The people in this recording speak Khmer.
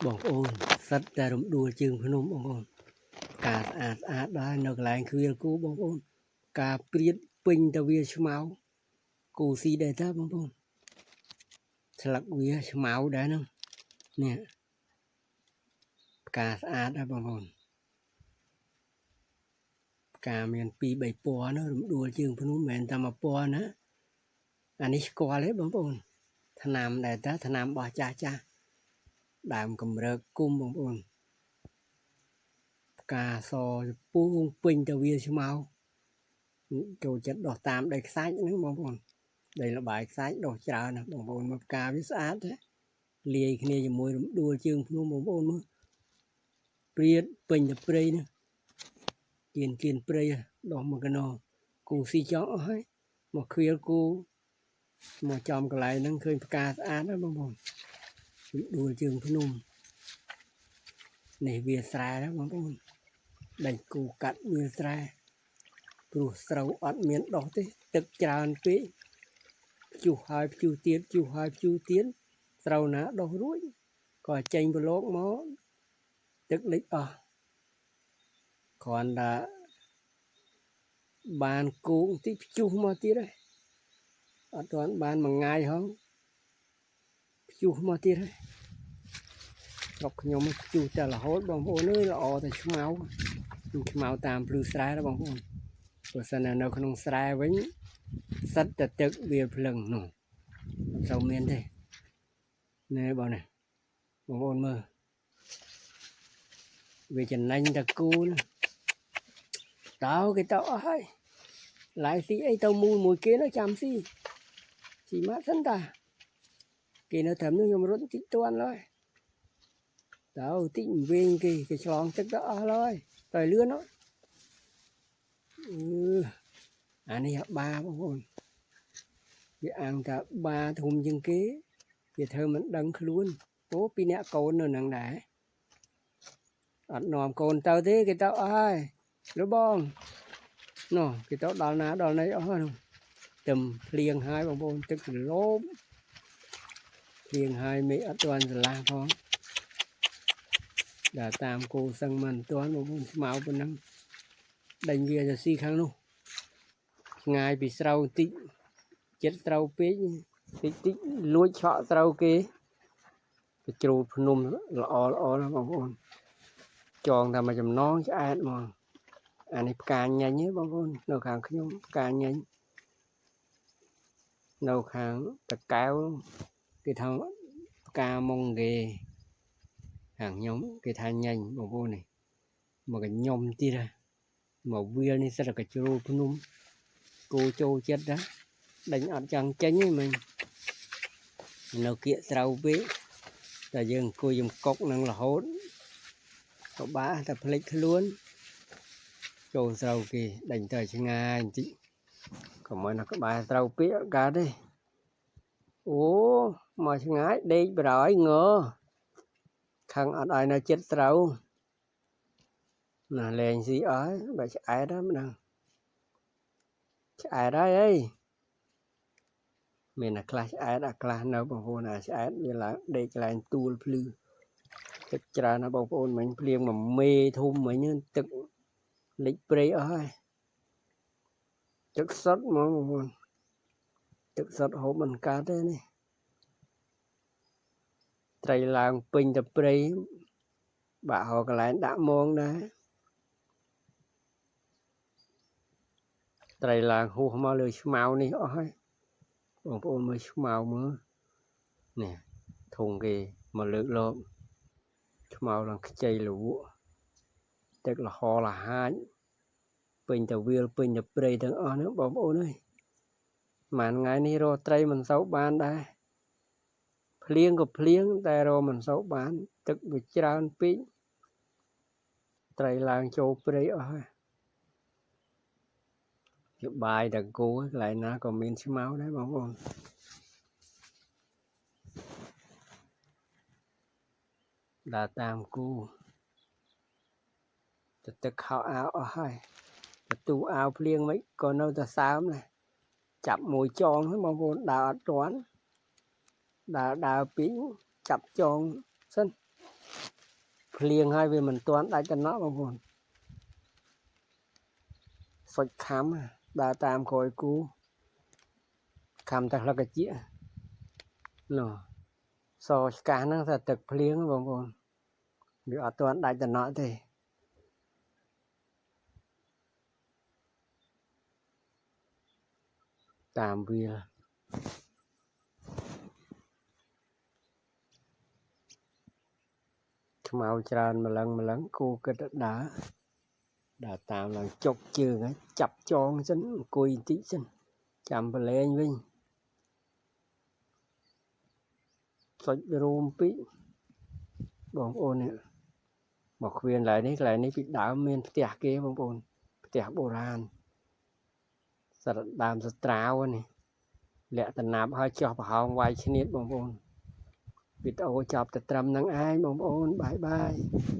បងប្អូនសិតតែរំដួលជើងភ្នំបងប្អូនការស្អាតដែរនៅកន្លែងគ្វាលគូបងប្អូនការព្រៀតពេញទៅវាឆ្មៅគូស៊ីដែរតាបងប្អូនស្លឹកវាឆ្មៅដែរហ្នឹងនេះការស្អាតដែរបងប្អូនការមាន2 3ពណ៌ណារំដួលជើងភ្នំមិនមែនតែមួយពណ៌ណាអានេះស្គាល់ទេបងប្អូនថ្នាំដែរតាថ្នាំរបស់ចាស់ដើមកំរើកគុំបងប្អូនការសពូងពេញទៅវាឆ្មៅចូលចិត្តដោះតាមដីខ្សាច់ហ្នឹងបងប្អូនដីលបាយខ្សាច់ដោះច្រើនណាបងប្អូនមើលផ្កាវាស្អាតទេលាយគ្នាជាមួយរំដួលជើងភ្នំបងប្អូនមើលព្រាតពេញទៅព្រៃណាគៀនព្រៃដោះមកកណោគូស៊ីចង់អស់ហើយមកគ្វាលគូមកចំកន្លែងហ្នឹងឃើញផ្កាស្អាតណាបងប្អូនរំដួលជើងភ្នំនេះវាស្រែណាបងប្អូនដេញគូកាត់វាស្រែព្រោះស្រូវអត់មានដោះទេទឹកច្រើនពេកព្យុះហើយព្យុះទៀតព្យុះហើយព្យុះទៀតស្រូវណាដោះរួចក៏ចេញប្រឡូកមកទឹកលិចអស់គ្រាន់តែបានគូតិចព្យុះមកទៀតហើយអត់ទាន់បានមួយថ្ងៃហងព្យុះមកទៀតហើយស្រុកខ្ញុំព្យុះតែរហូតបងប្អូនអើយល្អតែឆ្មៅតាមភ្លឺស្រែណាបងប្អូនបើសិននៅក្នុងស្រែវិញសិតតែទឹកវាភ្លឹងនោះអត់សូវមានទេណែបងប្អូនមើលវាចំណេញតែគូតើគេទៅអស់ហើយឡាយស៊ីអីទៅមូលមួយគេនៅចាំស៊ីម៉ាត់សិនតាគេនៅត្រឹមនោះខ្ញុំរត់តិចតួនហើយតើតិចវិញគេឆ្លងទឹកទៅអស់ហើយទៅលឿនអត់អានេះបាបងប្អូនវាអាំងថាបាធំជាងគេវាធ្វើមិនដឹងខ្លួនអូពីអ្នកកូននៅនឹងដែរអត់នាំកូនទៅទេគេទៅអស់ហើយលោកបងនោះគេទៅដល់ណាដល់ណីអស់ហើយទឹមភ្លៀងហើយបងប្អូនទឹកសន្លប់ភ្លៀងហើយមេអត់ទាន់ស្រឡះផងដល់តាមគោសឹងមិនទាន់បងប្អូនស្មៅប៉ុណ្ណឹងដេញវាទៅស៊ីខាងនោះឆ្ងាយពីស្រូវតិចចិត្តស្រូវពេកតិចលួចឆក់ស្រូវគេជ្រូតភ្នំល្អណាបងប្អូនចងតែមួយចំណងឆ្អែតហ្មងអានេះផ្កាញញទេបងប្អូននៅខាងខ្ញុំផ្កាញញនៅខាងតកែវគេថាផ្កាមុងគេខាងខ្ញុំគេថាញញបងប្អូននេះមកខ្ញុំទៀតមកវាលនេះសិតតែកជ្រូលភ្នំគោចូលចិត្តណាដេញអត់ចង់ចេញទេមិញនៅគៀកស្រូវពេកតែយើងអង្គុយចំកុកនឹងរហូតក៏បាក់តែភ្លេចខ្លួនចូលស្រូវគេដេញទៅឆ្ងាយបន្តិចក៏មិននៅក្បែរស្រូវពេកអត់កើតទេអូមកឆ្ងាយដេកបរហើយងើខឹងអត់ឲ្យនៅចិត្តស្រូវណាលេងស៊ីអស់បើឆ្អែតហ្នឹងឆ្អែតហើយអីមានតែខ្លះឆ្អែតអាខ្លះនៅបងប្អូនអាឆ្អែតវាឡើងដេកកន្លែងទួលភ្លឺទឹកច្រើនណាបងប្អូនមិញភ្លៀងមួយមេធំមិញទឹកលិចព្រៃអស់ហើយទឹកសុទ្ធហ្មងបងប្អូនទឹកសុទ្ធហូបមិនកើតទេនេះត្រីឡើងពេញទៅព្រៃបាក់ហៅកន្លែងដាក់មងដែរត្រីឡើងហួសមកលើឆ្មៅនេះអស់ហើយបងប្អូនមើលឆ្មៅមើលនេះធុងគេមកលើកលោកឆ្មៅឡើងខ្ចីលក់ទឹកលហលហាចពេញទៅវាលពេញទៅព្រៃទាំងអស់ហ្នឹងបងប្អូនអើយមួយថ្ងៃនេះរកត្រីមិនសូវបានដែរភ្លៀងក៏ភ្លៀងតែរកមិនសូវបានទឹកវាច្រើនពេកត្រីឡើងចូលព្រៃអស់ហើយជាបាយតែគោកន្លែងណាក៏មានឆ្មៅដែរបងប្អូនដើរតាមគូទឹកខោអាវអស់ហើយទូអាវភ្លៀងមិនក៏នៅតែសើមដែរចាប់មួយចងហ្នឹងបងប្អូនដើរអត់ទាន់ដើរពីចាប់ចងសិន liêng hai về mình toán đại tân nó bằng buồn phật khám đa tam coi cú khám thật là cái chuyện nó so cả nó là thực liêng bằng buồn bị ở toán đại tân nó thì tam viên màu tràn mà lần cô cái đã tam lần chọc trường ấy chập cho chân cùi tí chân chạm vào lên vinh soi rôm pí bóng ôn này một viên lại đấy bị đá miên tẹt kia bóng ôn tẹt bồ ran sạt đàm sạt trào này lẹ tận nạp hơi chọc vào ngoài trên nét bóng ôn bị tàu chọc tận trầm nắng ai bóng ôn bye bye